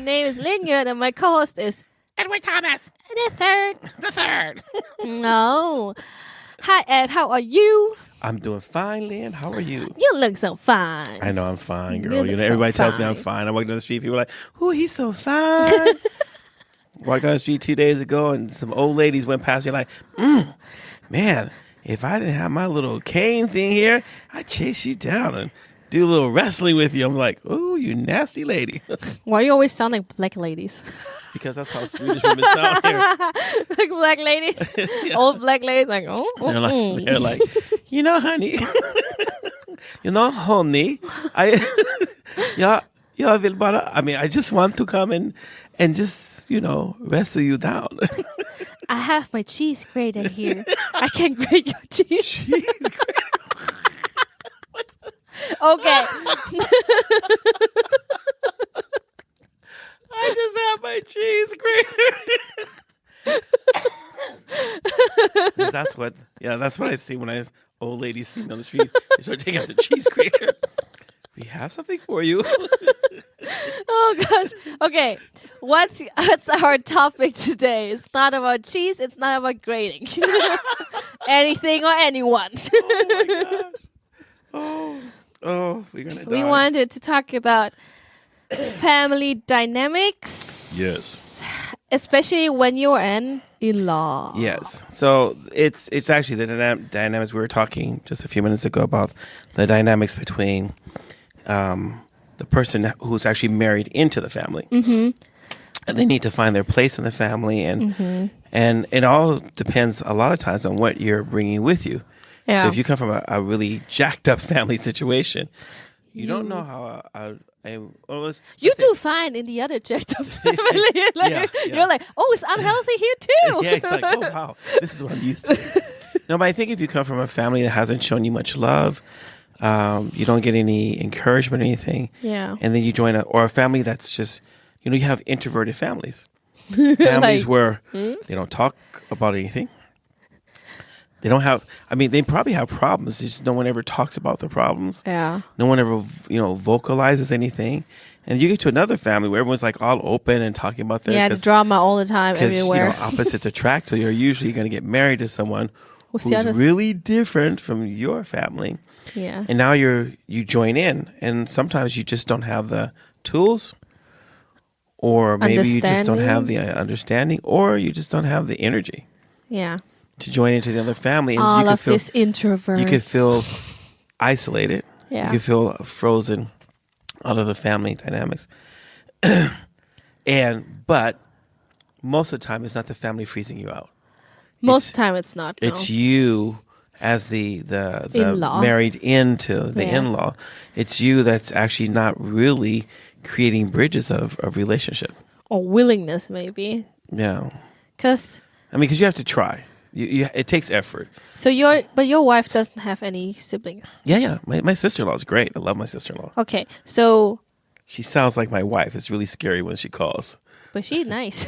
name is Linh and my co-host is Edward Thomas. the third. The third. No. Hi, Ed. How are you? I'm doing fine, Lynn. How are you? You look so fine. I know I'm fine, You girl. look so Everybody tells me I'm fine. fine. I walk down the street, people are like, "Oh, he's so fine." Walked down the street 2 days ago, and some old ladies went past me like, "Man, if I didn't have my little cane thing here, I'd chase you down and do a little wrestling with you." I'm like, "Oh, you nasty lady," Why you always sound like black ladies? because that's how Swedish women sound here. Like black ladies, old black ladies, like They're like, honey, honey, jag vill bara, I just want to come and just, wrestle you down. I have my cheese grater here. I can grate your cheese. Okay. I just have my cheese grater. That's what I see when old ladies see me on the street. They start taking out the cheese grater. We have something for you. Oh gosh. Okay. What's our topic today? It's not about cheese. It's not about grating. Anything or anyone. Oh my gosh. Oh, we're gonna die. We wanted to talk about family dynamics. Yes. Especially when you're an in-law. Yes. So it's actually the dynamics we were talking just a few minutes ago about the dynamics between the person who's actually married into the family. Mm-hmm. And they need to find their place in the family. And it all depends a lot of times on what you're bringing with you. Yeah. So if you come from a really jacked up family situation, you don't know how you do fine in the other jacked up family. You're like, oh, it's unhealthy here too. Yeah, it's like, oh, wow, this is what I'm used to. No, but I think if you come from a family that hasn't shown you much love, you don't get any encouragement or anything. Yeah. And then you join a family that's just, you have introverted families. Families where they don't talk about anything. They don't have, they probably have problems. Just no one ever talks about the problems. Yeah. No one ever, vocalizes anything. And you get to another family where everyone's like all open and talking about their... Yeah, the drama all the time everywhere. Because, opposites attract. So you're usually going to get married to someone who's really different from your family. Yeah. And now you join in. And sometimes you just don't have the tools. Or maybe you just don't have the understanding. Or you just don't have the energy. Yeah. To join into the other family. And all of this introverts. You could feel isolated. Yeah. You could feel frozen out of the family dynamics. But most of the time, it's not the family freezing you out. Most of the time, it's not. No. It's you as the in-law. Married into the in-law. It's you that's actually not really creating bridges of relationship. Or willingness, maybe. Yeah. Because you have to try. It takes effort. So your wife doesn't have any siblings? Yeah. My sister-in-law is great. I love my sister-in-law. Okay, so... She sounds like my wife. It's really scary when she calls. But she's nice.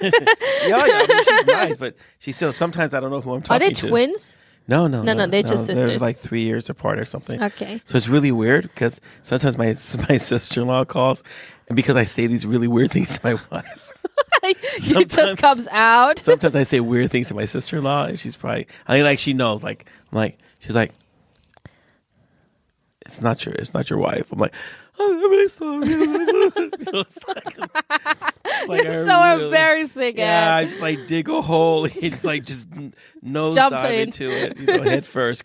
Yeah, she's nice, but she still... Sometimes I don't know who I'm talking to. Are they twins? No, they're just sisters. They're like 3 years apart or something. Okay. So it's really weird because sometimes my sister-in-law calls, and because I say these really weird things to my wife... It just comes out. Sometimes I say weird things to my sister-in-law, and she's probably, she knows. She's like, it's not your wife. I'm like, oh, I'm really sorry. It's so embarrassing. Yeah, I just dig a hole. It's just nose dive into it, head first.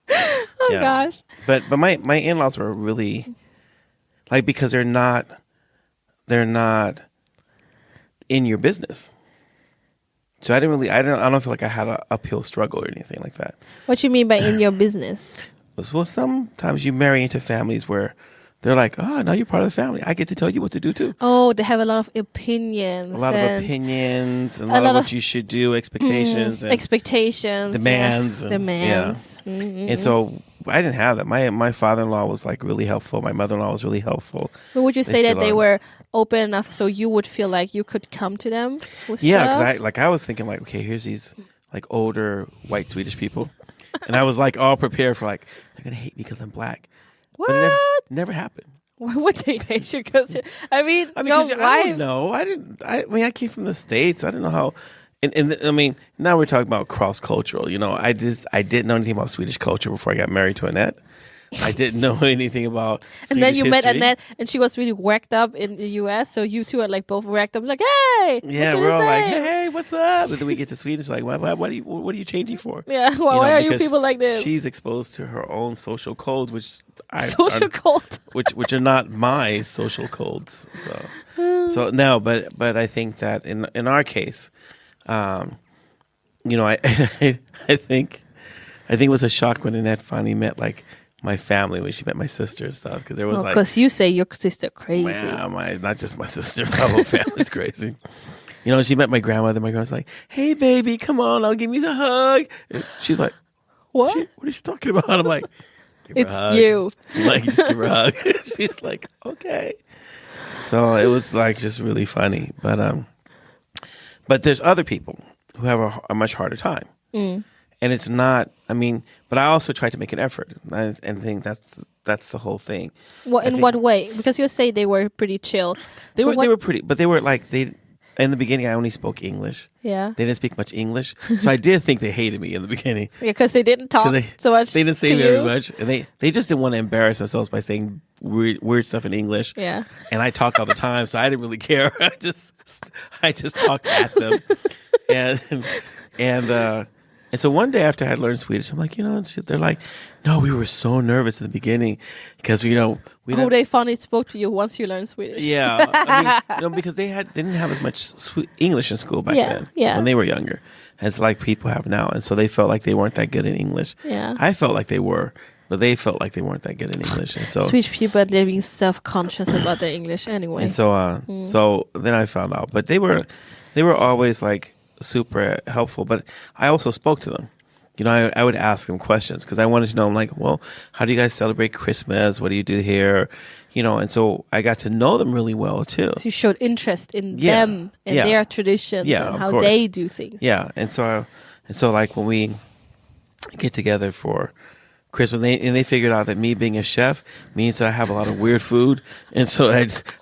Oh gosh. But my in-laws were really because they're not in your business. So I don't feel like I had an uphill struggle or anything like that. What you mean by in your business? Well, sometimes you marry into families where they're like, oh, now you're part of the family. I get to tell you what to do too. Oh, they have a lot of opinions. A lot of opinions and a lot of what you should do, expectations. And demands. Yeah. Demands. Yeah. Mm-hmm. And so I didn't have that. My father-in-law was really helpful. My mother-in-law was really helpful. But would you say that they were open enough so you would feel like you could come to them with stuff? Because I was thinking okay, here's these older white Swedish people. And I was all prepared for they're going to hate me because I'm black. What? But it never happened. Why would they date you? Because I mean, I mean, your 'cause I wife. don't know. I mean, I came from the States. I don't know how. And I mean, now we're talking about cross cultural. You know, I didn't know anything about Swedish culture before I got married to Annette. I didn't know anything about. And then Swedish you met history. Annette, and she was really worked up in the U.S. So you two are like both worked up, like, hey, Yeah, what's we're all like, saying? hey, what's up? And then we get to Sweden. It's like, what are you changing for? Yeah, well, You know, why are you because people like this? She's exposed to her own social codes, which Social cult. which are not my social codes. So no, but I think that in our case, you know, I think it was a shock when Annette finally met like my family, when she met my sister and stuff, because there was like, Because you say your sister crazy. man, not just my sister, my whole family's crazy. You know, she met my grandmother. My grandma's like, "Hey, baby, come on, I'll give you the hug." And she's like, What? What are you talking about?" I'm like, "Give her It's a hug." you. I'm like, just give her a hug. She's like, "Okay." So it was like just really funny, but there's other people who have a much harder time, and it's not. I mean, but I also try to make an effort, and think that's the whole thing. What, in what way? Because you say they were pretty chill. They So were pretty, but they were like in the beginning. I only spoke English. Yeah. They didn't speak much English, so I did think they hated me in the beginning. Because they didn't talk so much. They didn't say to very you. much, and they just didn't want to embarrass themselves by saying weird stuff in English. Yeah. And I talked all the time, so I didn't really care. I just talked at them, and so one day after I had learned Swedish, I'm like, you know, they're like, no, we were so nervous in the beginning because we didn't. They finally spoke to you once you learned Swedish. Yeah, I mean, you know, because they didn't have as much English in school back then when they were younger, as like people have now, and so they felt like they weren't that good in English. Yeah. I felt like they were, but they felt like they weren't that good in English, and so Swedish people are being self-conscious about their English anyway. and so so then I found out, but they were always like super helpful. But I also spoke to them. You know, I would ask them questions because I wanted to know. I'm like, well, how do you guys celebrate Christmas? What do you do here? You know, and so I got to know them really well too. So you showed interest in them and their traditions and how they do things. Yeah, and so like when we get together for Christmas, they figured out that me being a chef means that I have a lot of weird food, and so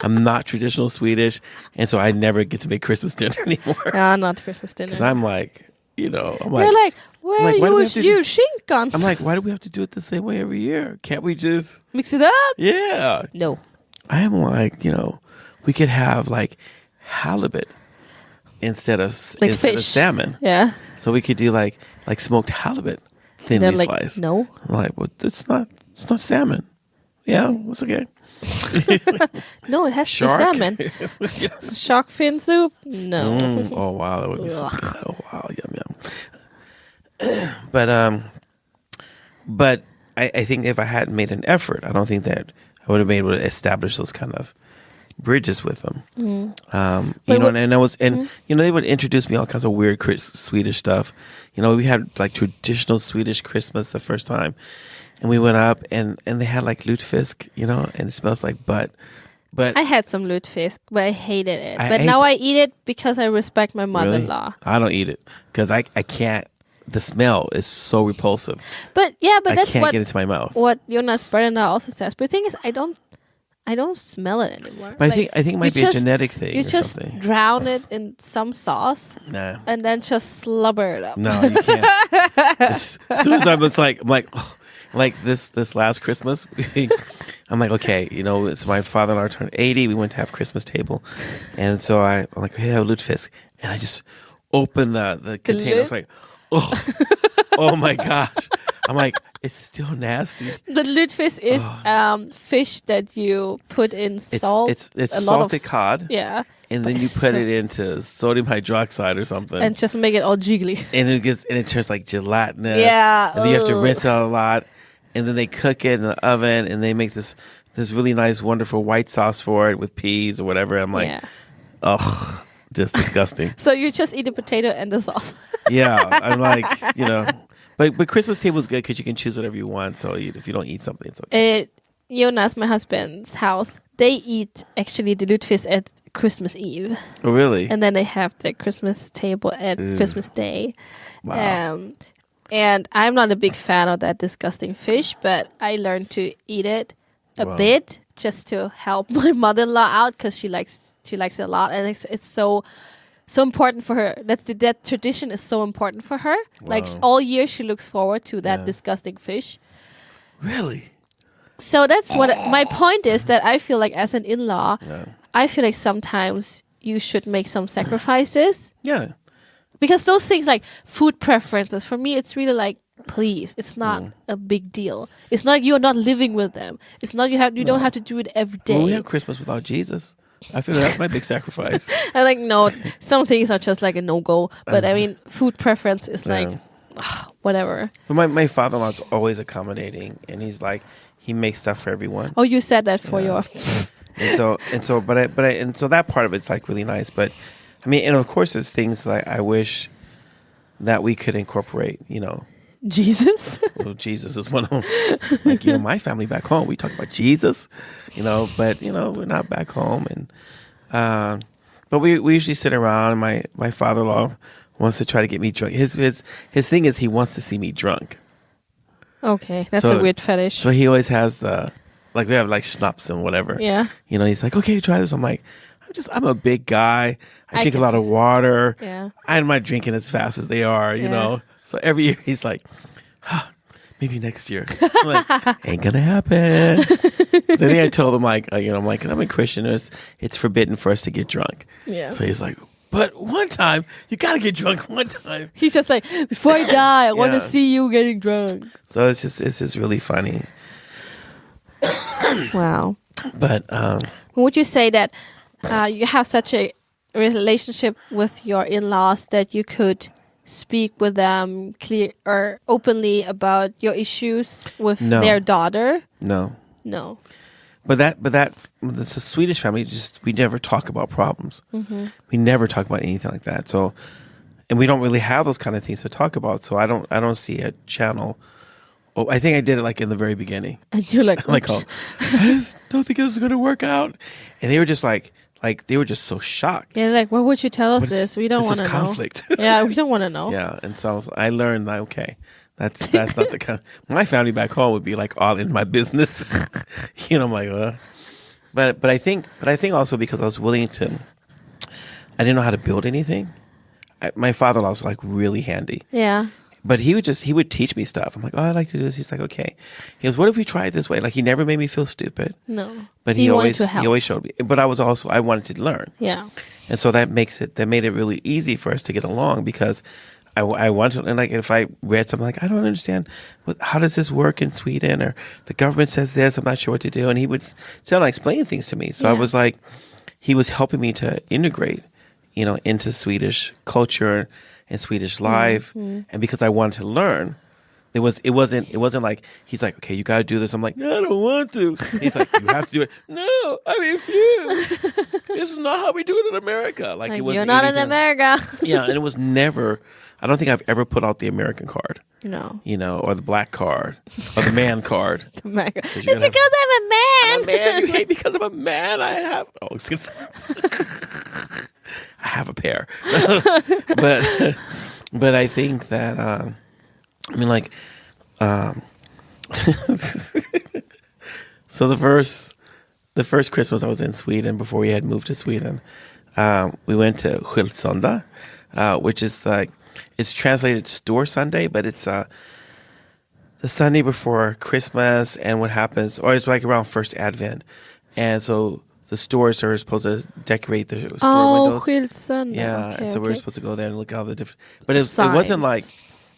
I'm not traditional Swedish, and so I never get to make Christmas dinner anymore. Not Christmas dinner. Because I'm like, you know, They're like, well, why do we have to you shinkan. I'm like, why do we have to do it the same way every year? Can't we just Mix it up? Yeah. No. I am like, you know, we could have like halibut instead of fish. salmon. Yeah. So we could do like smoked halibut, thinly They're like, sliced. no. I'm like, well, it's not salmon. Yeah, it's okay. No, it has Shark? to be salmon. Shark fin soup? No. Oh wow, that would be so good. Oh wow, yum. But I think if I hadn't made an effort, I don't think that I would have been able to establish those kind of bridges with them. You know, you know, they would introduce me all kinds of weird Swedish stuff. You know, we had like traditional Swedish Christmas the first time, and we went up and they had like lutefisk, you know, and it smells like butt. But I had some lutefisk, but I hated it. I But ate now it. I eat it because I respect my mother-in-law. Really? I don't eat it because I can't. The smell is so repulsive. But yeah, but I that's can't what get it to my mouth. what Jonas brother-in-law also says. But the thing is, I don't smell it anymore. But I think it might you be a just- genetic thing You or just something. drown it in some sauce Nah. and then just slubber it up. No, you can't. as soon as I'm like, oh, like this last Christmas, I'm like, okay, you know, it's my father-in-law turned 80. We went to have Christmas table, and so I'm like, hey, I have lutefisk, and I just open the container. It's like, oh my gosh. I'm like, it's still nasty. The lutefisk is fish that you put in salt. It's a lot of salted cod. Yeah. And then you put it into sodium hydroxide or something. And just make it all jiggly. And it turns like gelatinous. Yeah. And then you have to ugh. rinse out a lot. And then they cook it in the oven and they make this really nice, wonderful white sauce for it with peas or whatever. I'm like, ugh, just disgusting. So you just eat the potato and the sauce. Yeah. I'm like, you know. But Christmas table is good because you can choose whatever you want. So if you don't eat something, it's okay. Jonas, my husband's house, they eat actually the lutefisk at Christmas Eve. Oh, really? And then they have the Christmas table at Christmas Day. Wow. And I'm not a big fan of that disgusting fish, but I learned to eat it a bit just to help my mother-in-law out because she likes it a lot, and it's so important for her. That tradition is so important for her. Like Wow. all year she looks forward to that Yeah. disgusting fish. Really? So that's what my point is, that I feel like as an in-law, Yeah. I feel like sometimes you should make some sacrifices. Yeah. Because those things like food preferences, for me, it's really like, please, it's not Mm. a big deal. It's not you're not living with them. It's not you don't have to do it every day. Well, we have Christmas without Jesus. I feel that's my big sacrifice. I'm like, no, some things are just like a no-go. But I mean, food preference is like, Yeah. whatever. But my father-in-law's always accommodating, and he's like, he makes stuff for everyone. Oh, you said that for your... And so that part of it's like really nice. But I mean, and of course, there's things like I wish that we could incorporate. You know, Jesus? well, Jesus is one of them. Like, you know, my family back home, we talk about Jesus. You know, but you know, we're not back home, and but we usually sit around. And my father-in-law wants to try to get me drunk. His thing is he wants to see me drunk. Okay, that's So- a weird fetish. So he always has like we have like schnapps and whatever. Yeah. You know, he's like, okay, try this. I'm like, I'm a big guy. I drink a can lot of just- water. Yeah. I'm not drinking as fast as they are, you Yeah. know. So every year he's like, maybe next year. I'm like, ain't gonna happen. So I think I told him like, you know, I'm a Christian. It's forbidden for us to get drunk. Yeah. So he's like, but one time you gotta get drunk one time. He's just like, before I die, I want to Yeah. see you getting drunk. So it's just really funny. Wow. But Would you say that you have such a relationship with your in-laws that you could speak with them clear or openly about your issues with No. their daughter? no. No. But the Swedish family, we never talk about problems. Mm-hmm. We never talk about anything like that. So, and we don't really have those kind of things to talk about. So I don't see a channel. Oh, I think I did it like in the very beginning. And you're like, I'm like, "Oops." oh, I just don't think this is going to work out. And they were just like they were just so shocked. Yeah, like, why would you tell us What is- this? We don't this want is to know. conflict. Yeah, we don't want to know. Yeah, and so I learned like, okay, that's not the kind. My family back home would be like all in my business. You know, I'm like, but I think also because I was willing to, I didn't know how to build anything. My father-in-law was like really handy, Yeah. but he would teach me stuff. I'm like, oh, I'd like to do this. He's like, okay. He goes, what if we try it this way? Like he never made me feel stupid, No. but He wanted he to help. always showed me. But I wanted to learn. Yeah. And so that made it really easy for us to get along because I wanted to, and like if I read something like, I don't understand, how does this work in Sweden? Or the government says this, I'm not sure what to do. And he would sit and explain things to me. So I Yeah. was like, he was helping me to integrate, you know, into Swedish culture and Swedish life. And because I wanted to learn, it wasn't like he's like, okay, you got to do this. I'm like, no, I don't want to. He's like, you have to do it. No, I refuse. This is not how we do it in America. Like, Like, it was you're not in anything- America. Yeah, and it was never. I don't think I've ever put out the American card, No. you know, or the black card, or the man card. America. It's you're because gonna I'm a man. I'm a man, you hate me because I'm a man. I have. Oh, excuse me. I have a pair, but I think that I mean, like, so the first Christmas I was in Sweden before we had moved to Sweden, we went to Skilsondag, which is like, it's translated Store Sunday, but it's the Sunday before Christmas and what happens, or it's like around First Advent, and so the stores are supposed to decorate the store Oh, windows. skilsöndag. Yeah, Okay, and so we were okay. supposed to go there and look at all the different. But it wasn't Signs.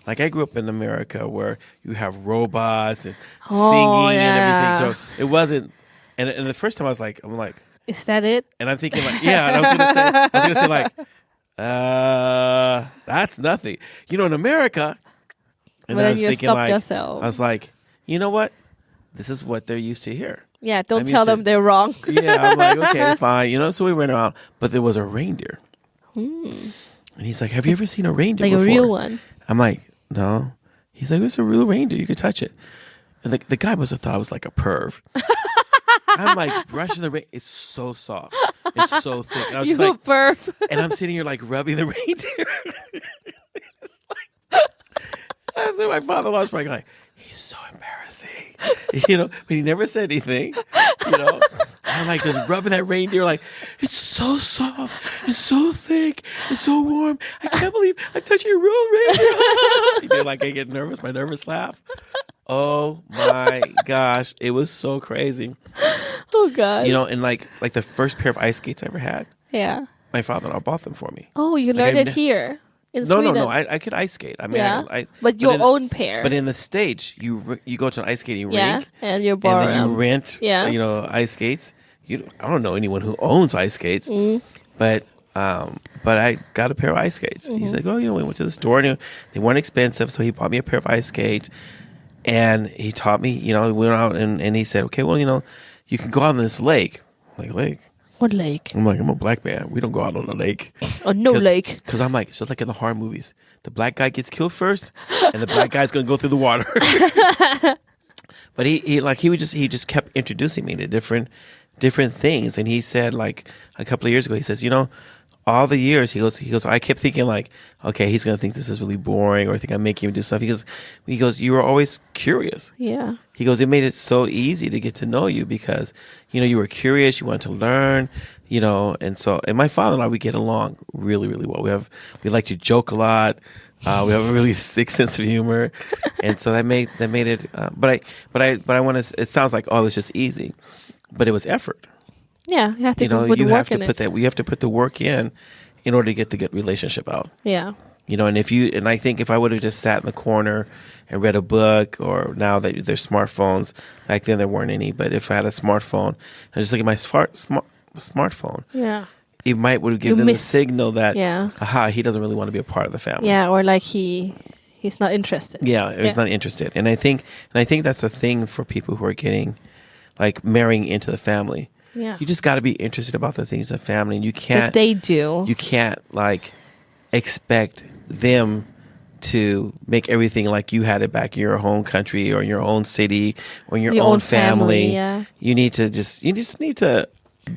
like I grew up in America where you have robots and Oh, singing yeah. and everything. So it wasn't. And the first time I'm like, Is that it? and I'm thinking like, yeah. And I was gonna say like, that's nothing. You know, in America. And But then I then was you thinking stop like, yourself. I was like, you know what? This is what they're used to here. Yeah, don't I'm tell used to- them they're wrong. Yeah, I'm like, okay, fine. You know, so we went around, but there was a reindeer. And he's like, have you ever seen a reindeer Like a before? real one. I'm like, no. He's like, it's a real reindeer. You could touch it. And the guy must have thought I was like a perv. I'm like brushing the reindeer. It's so soft. It's so thick. And I was You just like, perv. and I'm sitting here like rubbing the reindeer. It's like, I was my father-in-law's probably like, he's so embarrassing. You know, but he never said anything. You know, I'm like just rubbing that reindeer, like it's so soft, it's so thick, it's so warm. I can't believe I'm touching a real reindeer. They're like, I get nervous, my nervous laugh. Oh my gosh, it was so crazy. Oh gosh. You know, and like the first pair of ice skates I ever had, Yeah. my father-in-law bought them for me. Oh, you learned it here in Sweden. No. I could ice skate. I mean, yeah. But your own pair. But in the States, you go to an ice skating yeah, rink, and you borrow and then you them. rent, Yeah. you know, ice skates. I don't know anyone who owns ice skates, but I got a pair of ice skates. He's like, oh, you know, we went to the store and they weren't expensive, so he bought me a pair of ice skates, and he taught me. You know, we went out and he said, okay, well, you know, you can go out on this lake. I'm like, lake? What lake? I'm like, I'm a black man. We don't go out on a lake. Oh, no lake. Because I'm like, it's just like in the horror movies. The black guy gets killed first, and the black guy's going to go through the water. But he just kept introducing me to different things. And he said, like, a couple of years ago, he says, you know, all the years, he goes, I kept thinking like, okay, he's going to think this is really boring, or I think I'm making him do stuff. He goes, you were always curious. Yeah. He goes, it made it so easy to get to know you because, you know, you were curious, you wanted to learn, you know, and my father and I, we get along really, really well. We like to joke a lot. We have a really sick sense of humor. And so that made it, but I want to, it sounds like, oh, it was just easy, but it was effort. Yeah. You have to put you work have to in put it. we have to put the work in order to get the good relationship out. Yeah. You know, and I think if I would have just sat in the corner and read a book, or now that there's smartphones, back then there weren't any, but if I had a smartphone and just look at my smartphone, Yeah. it might would have given them the signal that, aha, he doesn't really want to be a part of the family. Yeah, or like he's not interested. Yeah, he's not interested. And I think that's a thing for people who are getting, like, marrying into the family. Yeah. You just got to be interested about the things of the family, and you can't. That they do. You can't like expect them to make everything like you had it back in your home country or in your own city or in your own family. Yeah. You just need to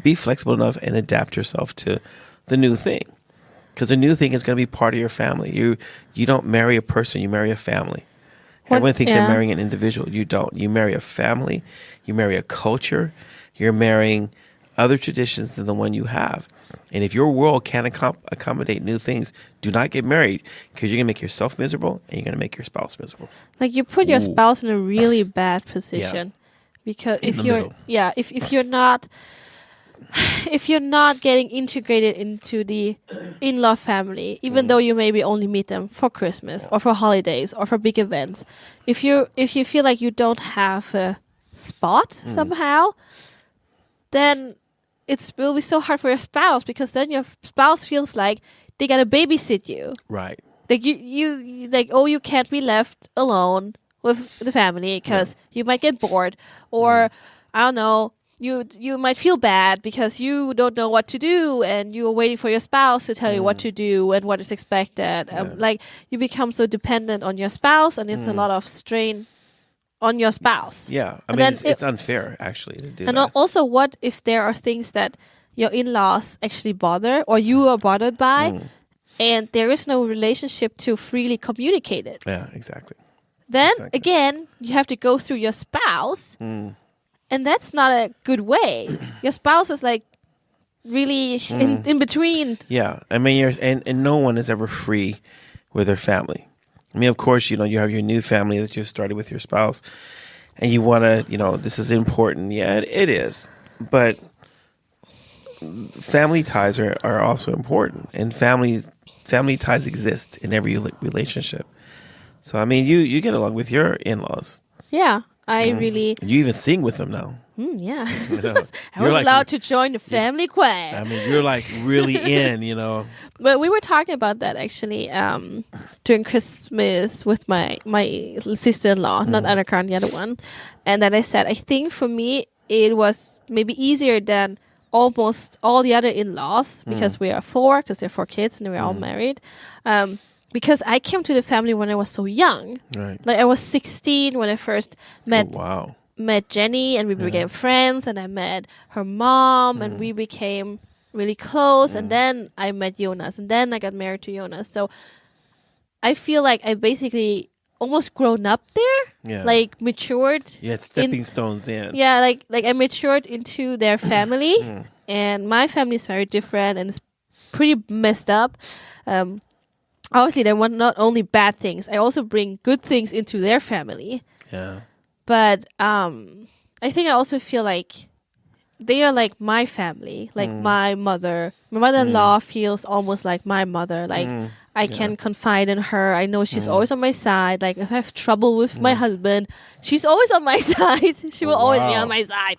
be flexible enough and adapt yourself to the new thing, because the new thing is going to be part of your family. You don't marry a person, you marry a family. Everyone thinks they're marrying an individual. You don't. You marry a family. You marry a culture. You're marrying other traditions than the one you have. And if your world can't accommodate new things, do not get married, because you're going to make yourself miserable and you're going to make your spouse miserable. Like, you put your spouse in a really bad position. Because if you're not getting integrated into the in-law family, even though you maybe only meet them for Christmas or for holidays or for big events, if you feel like you don't have a spot somehow, then it will be so hard for your spouse, because then your spouse feels like they gotta babysit you. Right. Like you like, oh, you can't be left alone with the family because you might get bored, or I don't know, you might feel bad because you don't know what to do and you're waiting for your spouse to tell you what to do and what is expected. Like, you become so dependent on your spouse, and it's a lot of strain on your spouse. Yeah, I mean, it's unfair actually to do that. And also, what if there are things that your in-laws actually bother, or you are bothered by, and there is no relationship to freely communicate it? Yeah, exactly. Then again, you have to go through your spouse, and that's not a good way. Your spouse is like really in between. Yeah, I mean, and no one is ever free with their family. I mean, of course, you know, you have your new family that you've started with your spouse, and you want to, you know, this is important. Yeah, it is. But family ties are also important, and family ties exist in every relationship. So, I mean, you get along with your in-laws. Yeah, I really... You even sing with them now. Yeah. You know, I was allowed to join the family choir. I mean, you're like really in, you know. But we were talking about that actually during Christmas with my sister-in-law, not Anna-Karin, the other one. And then I said, I think for me, it was maybe easier than almost all the other in-laws, because we are four, because they're 4 kids and we're all married. Because I came to the family when I was so young. Right. Like, I was 16 when I first met Jenny, and we became friends, and I met her mom, and we became really close, and then I met Jonas, and then I got married to Jonas. So I feel like I basically almost grown up there, Yeah. like matured. Yeah, it's stepping stones in. Yeah, like I matured into their family, and my family is very different and it's pretty messed up. Obviously, there were not only bad things. I also bring good things into their family. Yeah. But I think I also feel like they are like my family, like my mother. My mother-in-law feels almost like my mother. Like I can confide in her. I know she's always on my side. Like if I have trouble with my husband, she's always on my side. She will always be on my side.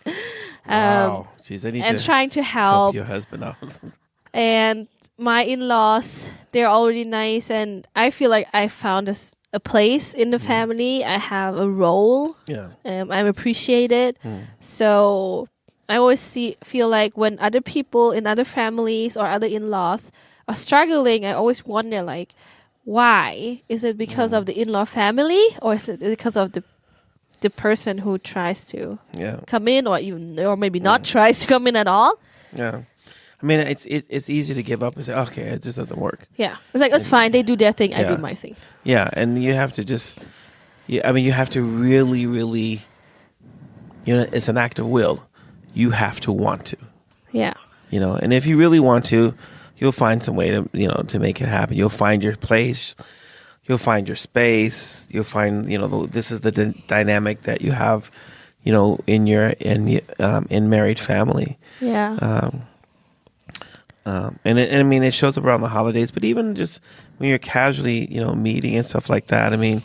Wow. Jeez, I need And to trying to help help. your husband out. And my in-laws, they're already nice, and I feel like I found a place in the family. I have a role. Yeah. I'm appreciated. So I always feel like when other people in other families or other in-laws are struggling, I always wonder like, why? Is it because of the in-law family, or is it because of the person who tries to come in, or maybe not tries to come in at all? Yeah. I mean, it's easy to give up and say, okay, it just doesn't work. Yeah. It's like, it's fine. They do their thing. I do my thing. Yeah. And you have to just, you have to really, really, it's an act of will. You have to want to. Yeah. And if you really want to, you'll find some way to, to make it happen. You'll find your place. You'll find your space. You'll find, this is the dynamic that you have, in your, in married family. Yeah. And I mean, it shows up around the holidays, but even just when you're casually, meeting and stuff like that. I mean,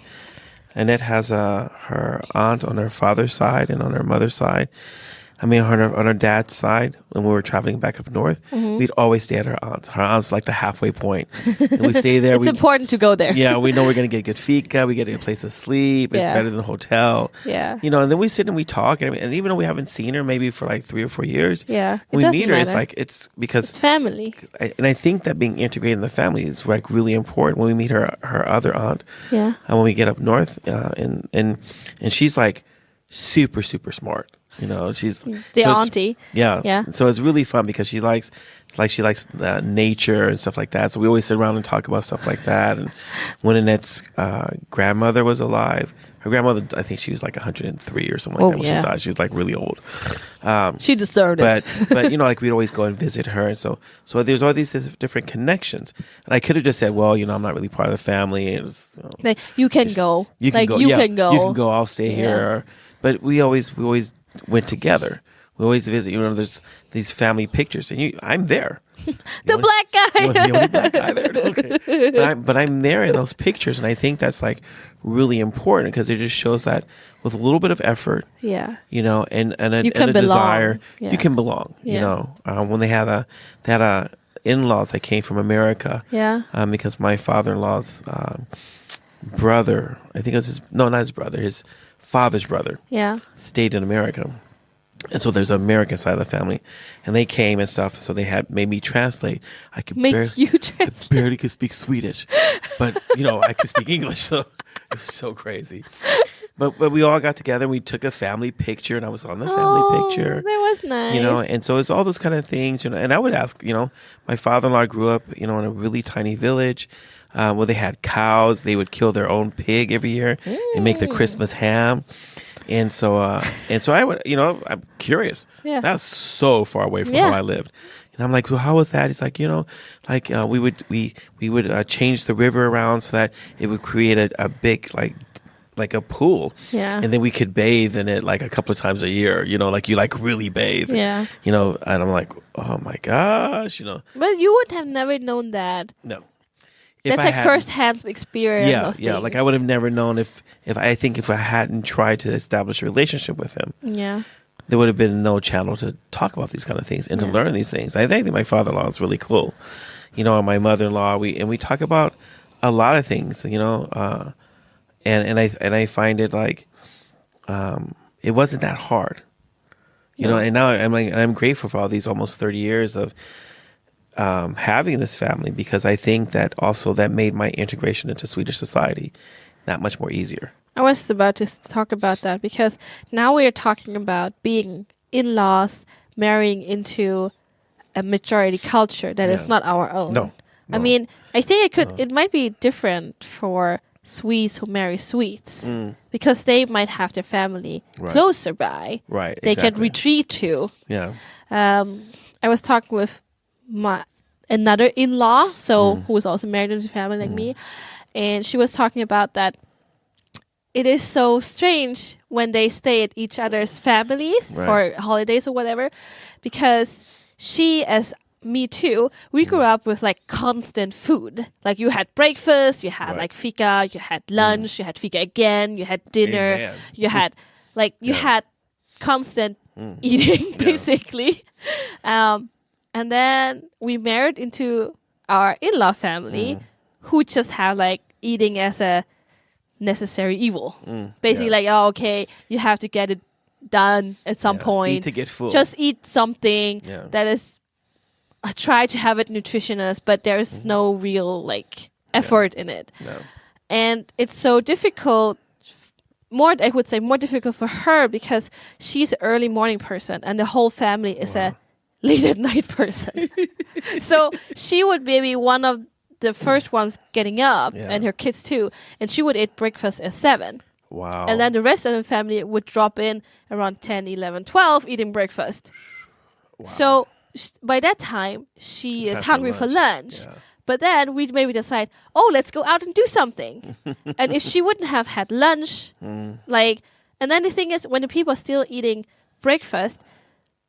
Annette has her aunt on her father's side and on her mother's side. I mean, on her dad's side, when we were traveling back up north, we'd always stay at her aunt's. Her aunt's like the halfway point. And we stay there. It's important to go there. Yeah, we know we're going to get good fika. We get a place to sleep. It's better than a hotel. Yeah. And then we sit and we talk. And even though we haven't seen her maybe for like 3 or 4 years, Yeah. when we meet her, it's because it's family. And I think that being integrated in the family is like really important when we meet her other aunt. Yeah. And when we get up north, and she's like super, super smart. She's the auntie. Yeah. So it's really fun because she likes nature and stuff like that. So we always sit around and talk about stuff like that. And when Annette's grandmother was alive, her grandmother, I think she was like 103 or something like that when she died. She was like really old. She deserved it. But like we'd always go and visit her. And so there's all these different connections. And I could have just said, well, I'm not really part of the family. And like, you can go. You can go. You Yeah, can go. You can go. I'll stay here. But we always went together. We always visit. There's these family pictures, and I'm there. The black guy. The only black guy there. Okay. But I'm there in those pictures, and I think that's like really important because it just shows that with a little bit of effort, Yeah. and a belong. desire, Yeah. you can belong. Yeah. When they had in-laws that came from America. Yeah. Because my father-in-law's brother, I think it was not his brother, his father's brother. Yeah. Stayed in America. And so there's an American side of the family. And they came and stuff. So they made me translate. I barely could speak Swedish. But, I could speak English. So it was so crazy. But we all got together and we took a family picture. And I was on the family picture. That was nice. And so it's all those kind of things. And I would ask, my father-in-law grew up, in a really tiny village. Where they had cows. They would kill their own pig every year and make the Christmas ham. And so I would, I'm curious. Yeah. That's so far away from how I lived. And I'm like, well, how was that? He's like, we would change the river around so that it would create a big, like a pool. Yeah. And then we could bathe in it like a couple of times a year, like you like really bathe. Yeah. And I'm like, oh my gosh, But you would have never known that. No. That's like first-hand experience. Yeah. Like I would have never known if I hadn't tried to establish a relationship with him. Yeah. There would have been no channel to talk about these kind of things and to learn these things. I think my father-in-law is really cool. And my mother-in-law, we talk about a lot of things. And I find it like it wasn't that hard. And now I'm grateful for all these almost 30 years of having this family, because I think that also that made my integration into Swedish society that much more easier. I was about to talk about that because now we are talking about being in-laws, marrying into a majority culture that is not our own. No. I mean, I think it might be different for Swedes who marry Swedes because they might have their family closer by. Right. They can retreat to. Yeah. I was talking with another in-law, who was also married into a family like me, and she was talking about that it is so strange when they stay at each other's families for holidays or whatever, because she, as me too, we grew up with like constant food. Like you had breakfast, you had like fika, you had lunch, you had fika again, you had dinner, you had you had constant eating basically. And then we married into our in-law family who just have like eating as a necessary evil. Basically like, oh, okay, you have to get it done at some point. Eat to get full. Just eat something that is, I try to have it nutritious, but there's no real like effort in it. No. And it's so difficult, I would say more difficult for her because she's an early morning person and the whole family is a late at night person. So she would be one of the first ones getting up and her kids too. And she would eat breakfast at 7. Wow. And then the rest of the family would drop in around 10, 11, 12 eating breakfast. Wow. So by that time, she is hungry for lunch. Yeah. But then we'd maybe decide, oh, let's go out and do something. And if she wouldn't have had lunch, and then the thing is, when the people are still eating breakfast,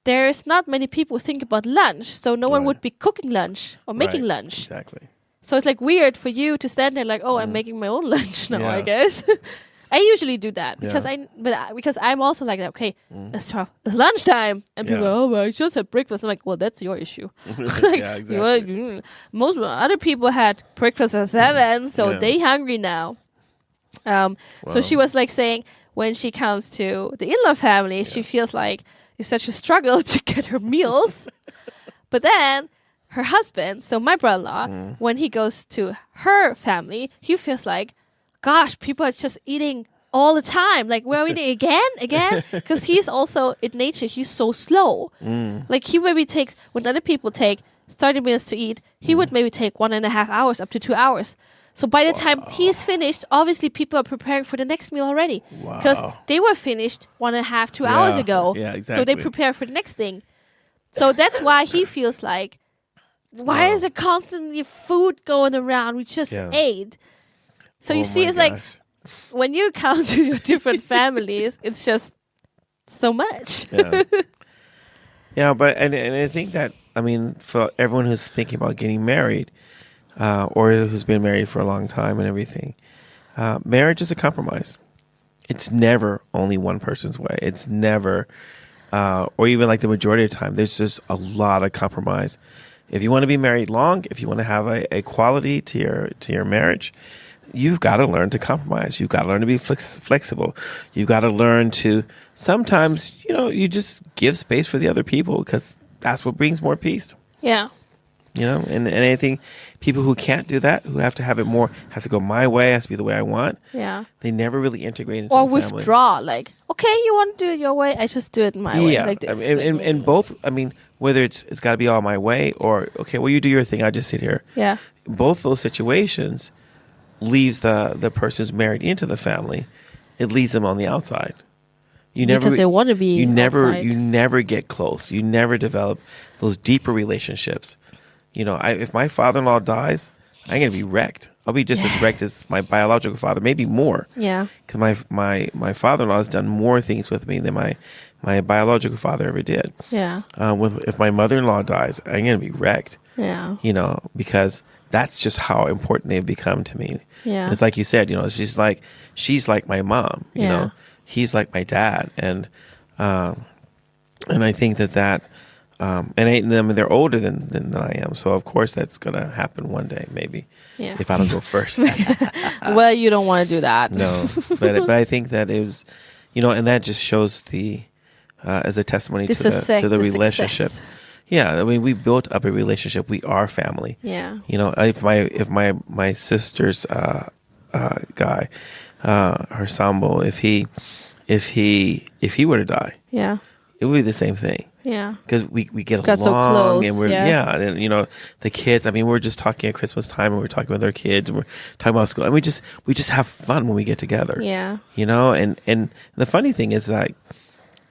there's not many people who think about lunch. So no one would be cooking lunch or making lunch. Exactly. So it's like weird for you to stand there like, oh, I'm making my own lunch now, I guess. I usually do that because because I'm also like that. Okay, it's lunchtime, and people go, "Oh, well, I just had breakfast." I'm like, "Well, that's your issue." Like, yeah, exactly. Most other people had breakfast at 7, so they hungry now. So she was like saying when she comes to the in-law family, she feels like it's such a struggle to get her meals, but then her husband, so my brother-in-law, when he goes to her family, he feels like, gosh, people are just eating all the time. Like, we're eating again? Because he's also, in nature, he's so slow. Like, he maybe takes, when other people take 30 minutes to eat, he would maybe take 1.5 hours, up to 2 hours. So by the time he's finished, obviously people are preparing for the next meal already. Because they were finished 1.5, 2 hours ago. Yeah, exactly. So they prepare for the next thing. So that's why he feels like, why is there constantly food going around? We just ate. So you see, it's like when you count to your different families, it's just so much. But and I think that, I mean, for everyone who's thinking about getting married, or who's been married for a long time and everything, marriage is a compromise. It's never only one person's way. It's never, or even like the majority of the time, there's just a lot of compromise. If you want to be married long, if you want to have a quality to your marriage, you've got to learn to compromise. You've got to learn to be flexible. You've got to learn to sometimes, you just give space for the other people because that's what brings more peace. Yeah. And I think people who can't do that, who have to have it more, have to go my way, has to be the way I want. Yeah. They never really integrate into or the family. Or withdraw, like, okay, you want to do it your way, I just do it my way. Like this. And both, I mean, whether it's got to be all my way or, okay, well, you do your thing, I just sit here. Yeah. Both those situations leaves the person who's married into the family. It leaves them on the outside. Because they want to be outside. You never get close. You never develop those deeper relationships. If my father-in-law dies, I'm going to be wrecked. I'll be just as wrecked as my biological father, maybe more. Yeah. Because my father-in-law has done more things with me than my biological father ever did. Yeah. If my mother-in-law dies, I'm going to be wrecked. Yeah. Because that's just how important they've become to me. Yeah. It's like you said, she's like my mom, he's like my dad. And I think that, and they're older than I am. So of course that's going to happen one day, maybe, if I don't go first. Well, you don't want to do that. No, but I think that it was, and that just shows as a testimony to the relationship. Success. Yeah, I mean, we built up a relationship. We are family. Yeah. If my sister's guy, her sambo, if he were to die, yeah, it would be the same thing. Yeah. Because we get Got along so close, and we're yeah. and you know the kids. I mean, we're just talking at Christmas time and we're talking with our kids and we're talking about school and we just have fun when we get together. Yeah. You know, and the funny thing is like,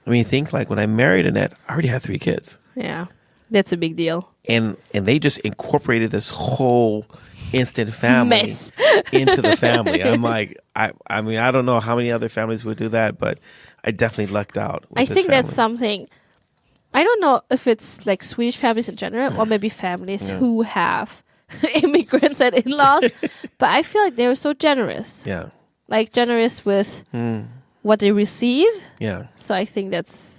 I mean, think like when I married Annette, I already had 3 kids. Yeah. That's a big deal. And they just incorporated this whole instant family Mess. into the family. I'm like, I mean, I don't know how many other families would do that, but I definitely lucked out. With I this think that's family. something. I don't know if it's like Swedish families in general or maybe families who have immigrants and in-laws, but I feel like they're so generous. Yeah. Like generous with what they receive. Yeah. So I think that's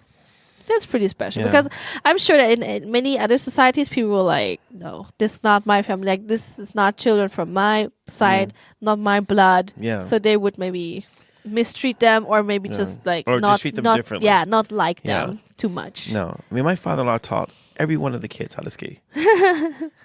pretty special Yeah. because I'm sure that in many other societies, people were like, no, this is not my family. Like this is not children from my side, not my blood. Yeah. So they would maybe mistreat them or maybe just like Or not just treat them not, differently. Yeah, not like Yeah. them too much. No. I mean, my father-in-law taught every one of the kids how to ski.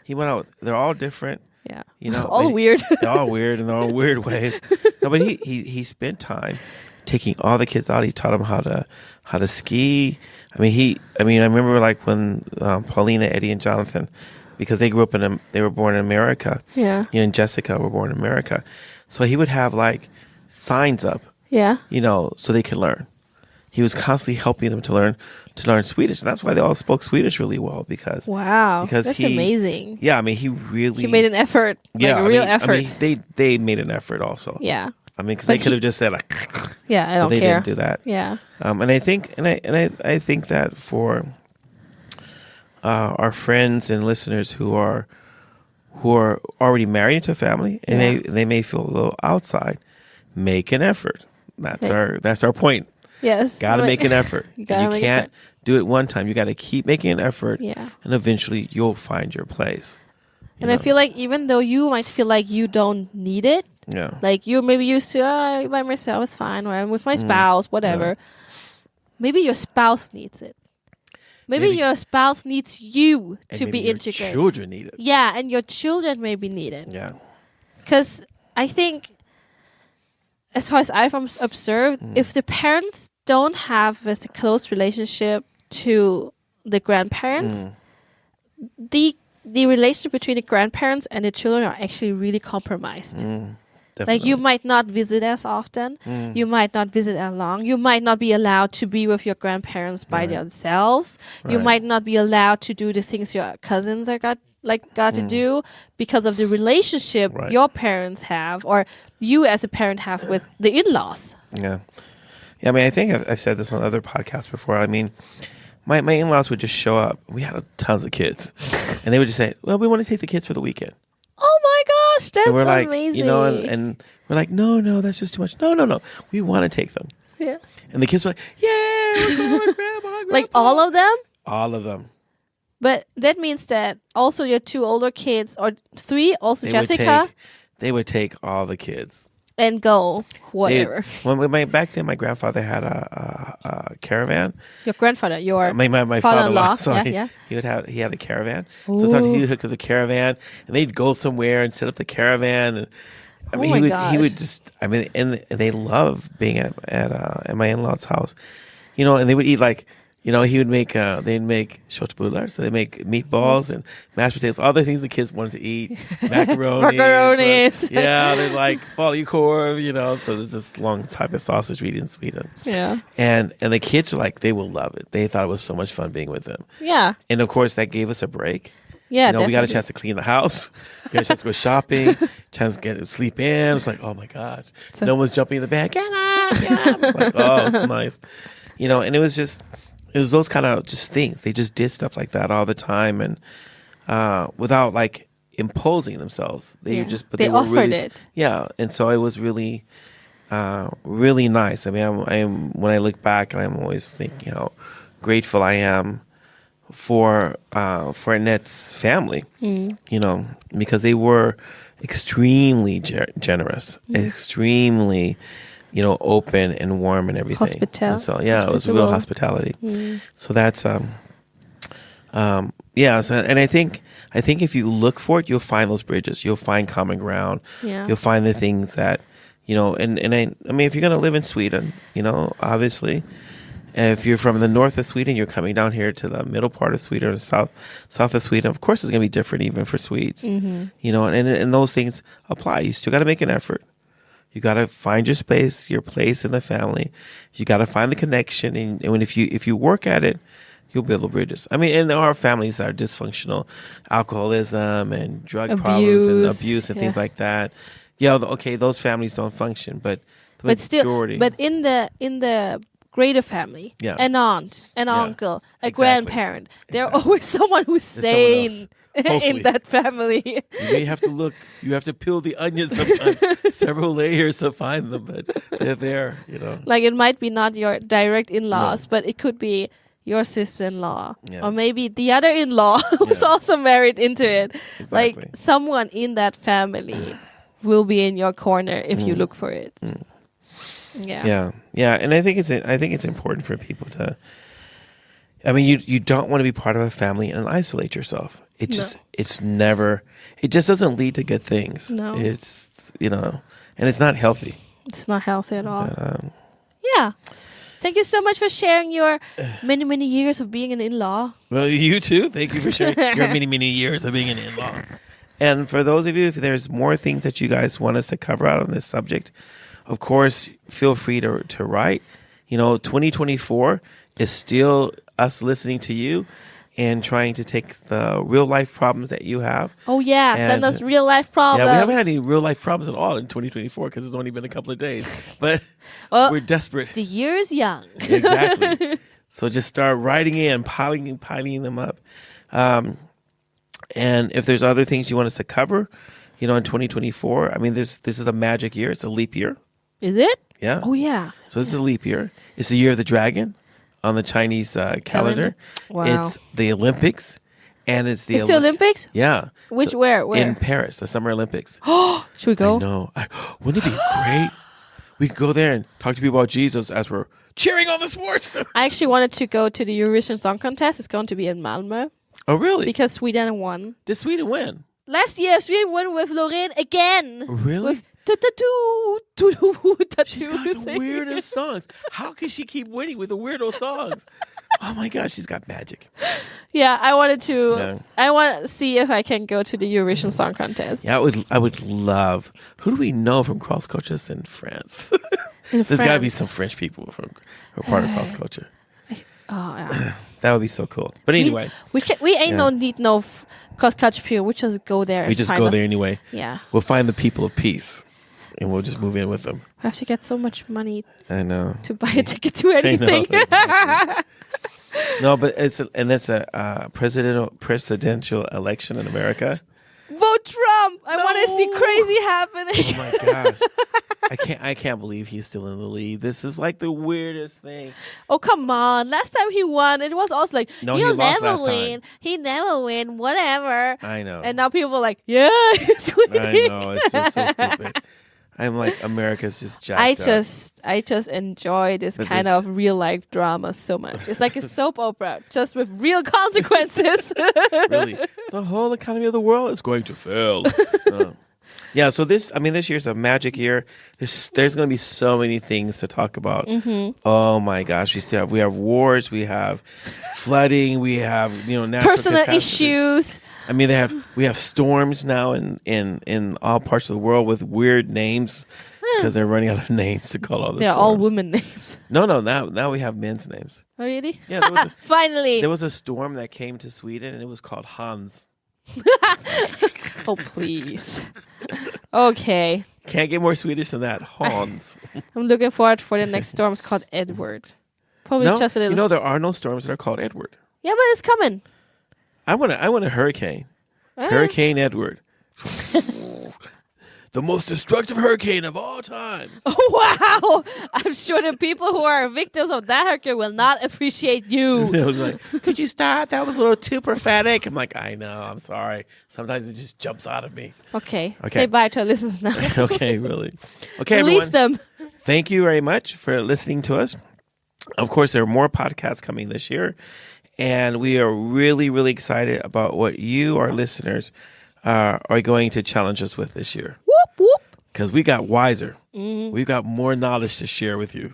He went out. They're all different. Yeah. You know, all but weird. They're all weird in their own weird ways. No, but he spent time taking all the kids out. He taught them how to ski. I mean, I remember like when Paulina, Eddie, and Jonathan, because they grew up they were born in America. Yeah. You know, and Jessica were born in America. So he would have like signs up, Yeah. you know, so they could learn. He was constantly helping them to learn Swedish, and that's why they all spoke Swedish really well because Wow. because That's he, amazing. Yeah, I mean, he made an effort. yeah, like a real effort. I mean, they made an effort also. Yeah. I mean, because But they could have just said like, Yeah, I but don't they care. didn't do that. Yeah. And I think, I think that for our friends and listeners who are already married into a family and they may feel a little outside, make an effort. That's our point. Yes. Got to make an effort. You You gotta make an can't effort. do it one time. You got to keep making an effort. Yeah. And eventually you'll find your place. You And I know? feel like even though you might feel like you don't need it, Yeah. like you're maybe used to by myself is fine, or I'm with my spouse, whatever. Maybe your spouse needs it. Maybe your spouse needs you And to maybe be your integrated. children need it. Yeah, and your children maybe need it. Yeah. Because I think, as far as I've observed, if the parents don't have this close relationship to the grandparents, the relationship between the grandparents and the children are actually really compromised. Like you might not visit as often, you might not visit as long, you might not be allowed to be with your grandparents by themselves, you Right. might not be allowed to do the things your cousins got to do because of the relationship Right. your parents have or you as a parent have with the in-laws. Yeah. Yeah, I mean, I think I've said this on other podcasts before. I mean, my in-laws would just show up. We had tons of kids. And they would just say, well, we want to take the kids for the weekend. Oh my gosh, that's And we're like, amazing. you know, and we're like, no, that's just too much. No. We want to take them. yeah. And the kids are like, yeah, we're going, grandma, Like grandpa. all of them? All of them. But that means that also your 2 older kids or 3, also Jessica, They would take all the kids. and go whatever. Back then, my grandfather had a caravan. Your grandfather, your My father-in-law. father-in-law. Sorry, Yeah. he had a caravan. So sometimes he Ooh. would hook up the caravan, and they'd go somewhere and set up the caravan. And I mean, Oh my he gosh. would just. I mean, and they love being at my in-laws' house, you know. And they would eat like. You know, he would make, they'd make köttbullar, so they make meatballs and mashed potatoes, all the things the kids wanted to eat, macaroni. Macaronis. Yeah, they're like falukorv, you know, so there's this long type of sausage we eat in Sweden. Yeah. And the kids are like, they will love it. They thought it was so much fun being with them. Yeah. And of course, that gave us a break. Yeah. You know, we got a definitely. chance to clean the house, we got a chance to go shopping, chance to get to sleep in. It's like, oh my gosh, no one's jumping in the bed. Get up, get up. It's like, oh, it's nice. You know, and it was those kind of just things. They just did stuff like that all the time, and without like imposing themselves. They Yeah. just, but They they were offered really, it. yeah. And so it was really, really nice. I mean, I'm when I look back, and I'm always thinking how grateful I am for Annette's family. You know, because they were extremely generous, extremely, you know, open and warm and everything. And so yeah, it was real hospitality. So that's yeah. So, and I think if you look for it, you'll find those bridges. You'll find common ground. Yeah. You'll find the things that, you know. And I mean, if you're gonna live in Sweden, you know, obviously, And if you're from the north of Sweden, you're coming down here to the middle part of Sweden or south of Sweden. Of course, it's going to be different even for Swedes. You know, and those things apply. You still got to make an effort. You got to find your space, your place in the family. You got to find the connection, and when if you work at it, you'll build the bridges. I mean, and there are families that are dysfunctional, alcoholism and drug problems and abuse and things like that. Yeah, okay, those families don't function, but the majority. But in the greater family, an aunt, an uncle, a grandparent, there's always someone who's sane in that family. You may have to look. You have to peel the onion sometimes, several layers to find them, but they're there. You know, like it might be not your direct in-laws, but it could be your sister-in-law, or maybe the other in-law who's also married into it. Exactly. Like someone in that family will be in your corner if you look for it. Yeah, and I think it's important for people to. I mean, you don't want to be part of a family and isolate yourself. It just it just doesn't lead to good things. No, it's and it's not healthy. It's not healthy at all. But, yeah. Thank you so much for sharing your many, many years of being an in-law. Well, you too. Thank you for sharing your many, many years of being an in-law. And for those of you, if there's more things that you guys want us to cover out on this subject, of course, feel free to write. 2024 is still us listening to you and trying to take the real life problems that you have. Oh, yeah. Send us real life problems. Yeah, we haven't had any real life problems at all in 2024 because it's only been a couple of days. But we're desperate. The year is young. Exactly. So just start writing in, piling them up. And if there's other things you want us to cover, in 2024, I mean, this is a magic year. It's a leap year. Is it? Yeah. Oh, yeah. So this is a leap year. It's the year of the dragon on the Chinese calendar. Wow. It's the Olympics. And it's the Olympics? Yeah. Where? In Paris, the Summer Olympics. Oh, should we go? No. Wouldn't it be great? We could go there and talk to people about Jesus as we're cheering on the sports. I actually wanted to go to the Eurovision Song Contest. It's going to be in Malmö. Oh, really? Because Sweden won. Did Sweden win? Last year, Sweden won with Loreen again. Really? With She's got the weirdest songs. How can she keep winning with the weirdo songs? Oh my gosh, she's got magic. Yeah, I wanted to. Yeah. I want to see if I can go to the Eurovision Song Contest. Yeah, I would love. Who do we know from cross cultures in France? There's got to be some French people who are part of cross culture. Oh yeah, that would be so cool. But anyway, we ain't no need no cross culture people. We just go there. We just go there anyway. Yeah, we'll find the people of peace. And we'll just move in with them. We have to get so much money. I know. To buy a ticket to anything. I know, exactly. No, but it's a presidential election in America. Vote Trump! I want to see crazy happening. Oh my gosh! I can't believe he's still in the lead. This is like the weirdest thing. Oh come on! Last time he won, it was also like he'll never win. He never win. Whatever. I know. And now people are like, yeah, he's winning. I know. It's just so stupid. I'm like, America's just jacked up. I just enjoy this kind of real life drama so much. It's like a soap opera, just with real consequences. Really, the whole economy of the world is going to fail. Yeah, so this year's a magic year. There's going to be so many things to talk about. Mm-hmm. Oh my gosh, we have wars, we have flooding, we have natural personal issues. I mean, we have storms now in all parts of the world with weird names because they're running out of names to call all the storms. They're all women names. No, now we have men's names. Oh, really? Yeah. Finally. There was a storm that came to Sweden and it was called Hans. Oh, please. Okay. Can't get more Swedish than that. Hans. I'm looking forward for the next storm. It's called Edward. Probably just a little. There are no storms that are called Edward. Yeah, but it's coming. I want a hurricane. Hurricane Edward. The most destructive hurricane of all times. Oh, wow. I'm sure the people who are victims of that hurricane will not appreciate you. I was like, could you stop? That was a little too prophetic. I'm like, I know. I'm sorry. Sometimes it just jumps out of me. Okay. Say bye to our listeners now. Okay, really. Okay, release everyone. them. Thank you very much for listening to us. Of course, there are more podcasts coming this year. And we are really, really excited about what you, our listeners, are going to challenge us with this year. Whoop, whoop. Because we got wiser. Mm-hmm. We've got more knowledge to share with you.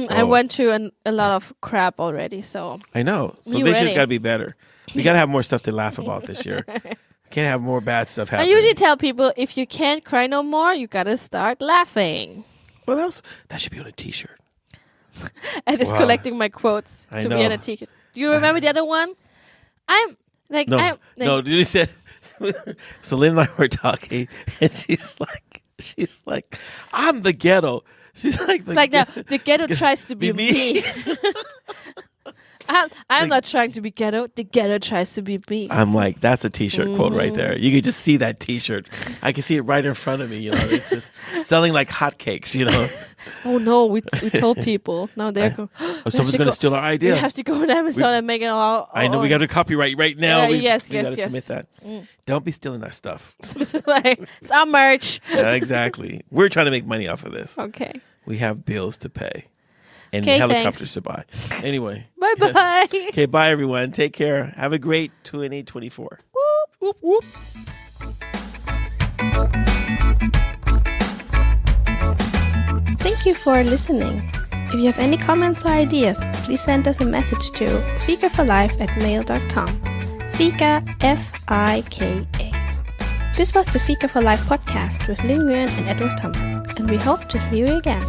I went through a lot of crap already, so I know. So You this year's ready? got to be better. We got to have more stuff to laugh about this year. Can't have more bad stuff I happening. usually tell people if you can't cry no more, you gotta start laughing. What else? That should be on a T-shirt. And it's Wow. collecting my quotes I to be know. on a t-shirt. Do you remember the other one? No, you said. So Lynn and I were talking, and she's like, I'm the ghetto. She's like, the ghetto tries to be me. I'm not trying to be ghetto. The ghetto tries to be me. I'm like, that's a T-shirt quote right there. You can just see that T-shirt. I can see it right in front of me. You know, it's just selling like hotcakes. You know, Oh no, we told people. Now they're going. someone's going to steal our We idea. have to go on Amazon and make it all. I know we got to copyright right now. Yes, we gotta yes. submit that. Don't be stealing our stuff. Like, it's our merch. Yeah, exactly. We're trying to make money off of this. Okay. We have bills to pay and 'Kay, helicopters to buy. Anyway. Bye bye. Okay, bye everyone. Take care. Have a great 2024. Whoop, whoop. Thank you for listening. If you have any comments or ideas, please send us a message to fikaforlife@mail.com. Fika, F-I-K-A. This was the Fika for Life podcast with Linh and Edward Thomas, and we hope to hear you again.